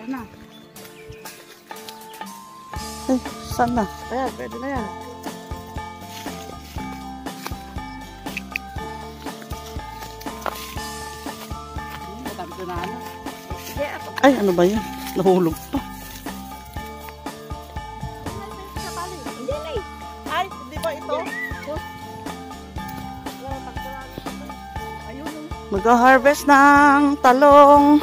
na. Eh, saan na? Ayan, pwede na yan. Ay, ano ba yan? Nahulog pa. Ay, di ba ito? Mag-harvest ng talong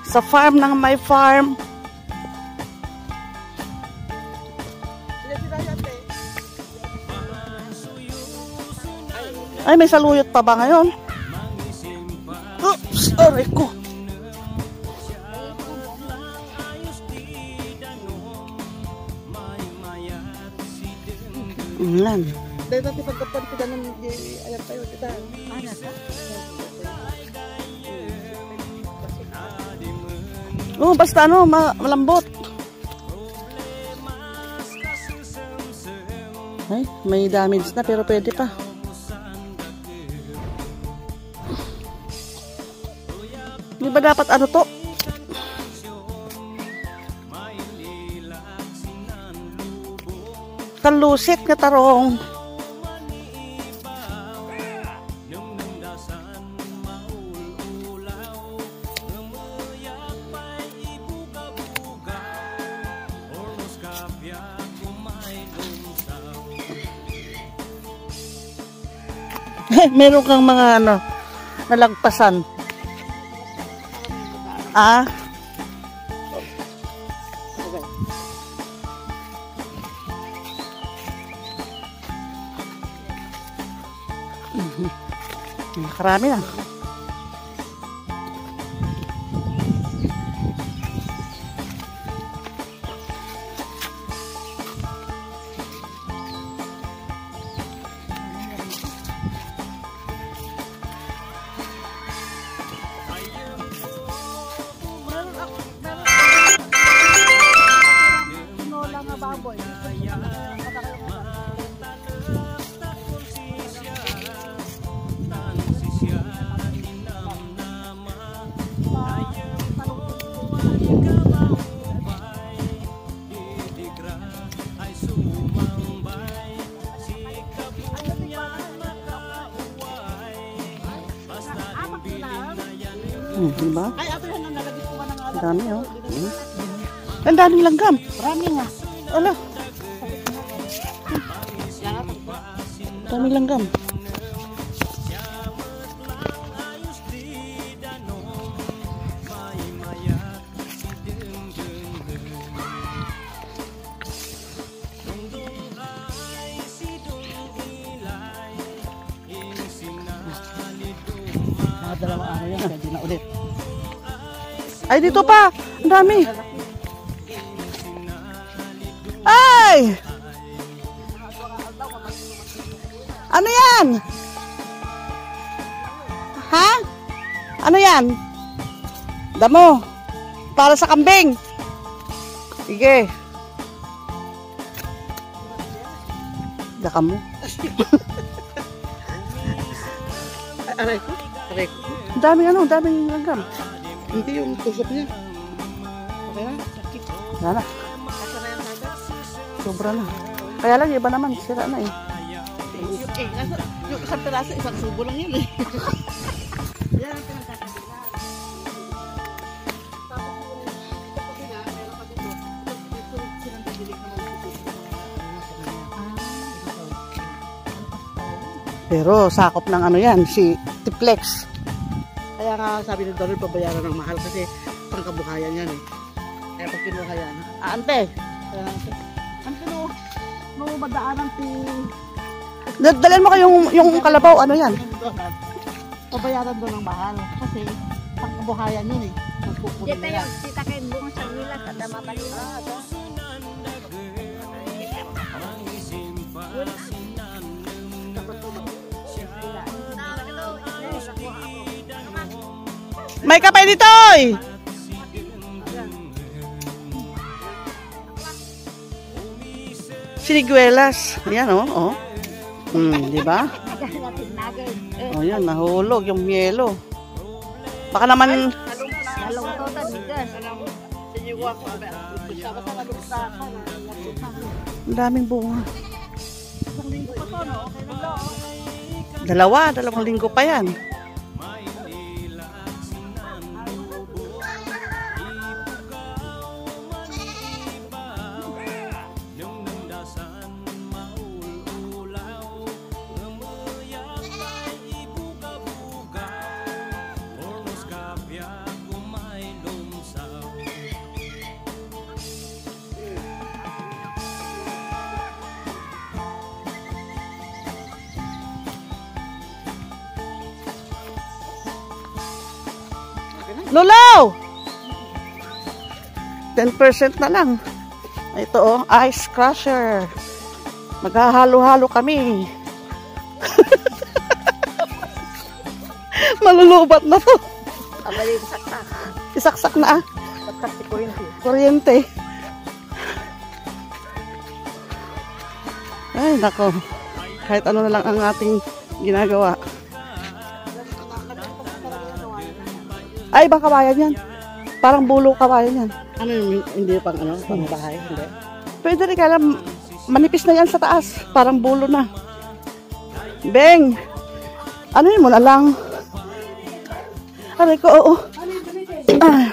sa farm ng my farm. Ay, may saluyot pa ba ngayon? Oops, aray ko. Yan. Dahil natin pagkapan kita ng ayan tayo kita. Ano ka? Oh, basta ano, malambot. Ay, may damage na pero pwede pa. Di ba dapat ano to? Talusit nga tarong. Meron kang mga ano, nalagpasan. Ah. Karami na. Diba? Ay, ato yan ang nalagay ko ng alam. Dami, oh. Ang daming langgam. Marami nga. Ala. Daming langgam. Dalawang araw yan, pwede na ulit. Ay, dito pa. Ang dami. Ay! Ano yan? Ha? Ano yan? Damo. Para sa kambing. Sige. Daka mo. Aray ko. Aray ko. Daming ano, daming langgam. Hindi yung tusok niya. Okay na? Sakit. Wala na. Kasa na yan natin. Sobra na. Kaya lang, iba naman. Sira na eh. Yung isang peraso, isang subo lang yun eh. Yan ang pinagkakasila. Pero sakop ng ano yan, si Tiplex. Kaya nga sabi ni Donald, pabayaran ng mahal kasi pangkabuhayan yan eh. Kaya pag kinuha yan, ante! Ante no madaanan ti... Dalhin mo yung kalabaw, ano yan? Pabayaran doon ng mahal kasi pangkabuhayan yun eh. Dito yung kita kayo bunga sa nila sa damabalila. May kapay dito eh! Siniguelas. Ayan oh. Di ba? Oh, yan, nahulog yung yelo. Baka naman... Gagawa ko. Basta nalubos na ako. Ang daming bunga. Isang linggo pa to, no? Okay na lang. Dalawang linggo pa yan. Lulaw! 10% na lang. Ito oh, ice crusher. Maghahalo-halo kami. Malulubat na to. Abali, sakta. Isaksak na ah. Sakta si Kurinti. Kuryente. Ay, nako. Kahit ano na lang ang ating ginagawa. Ay, ibang kawayan yan. Parang bulo kawayan yan. Ano yung hindi pang ano? Pang bahay? Hindi. Pwede rin kaya manipis na yan sa taas. Parang bulo na. Beng! Ano yun mo na lang? Aray ko, oo. Ah.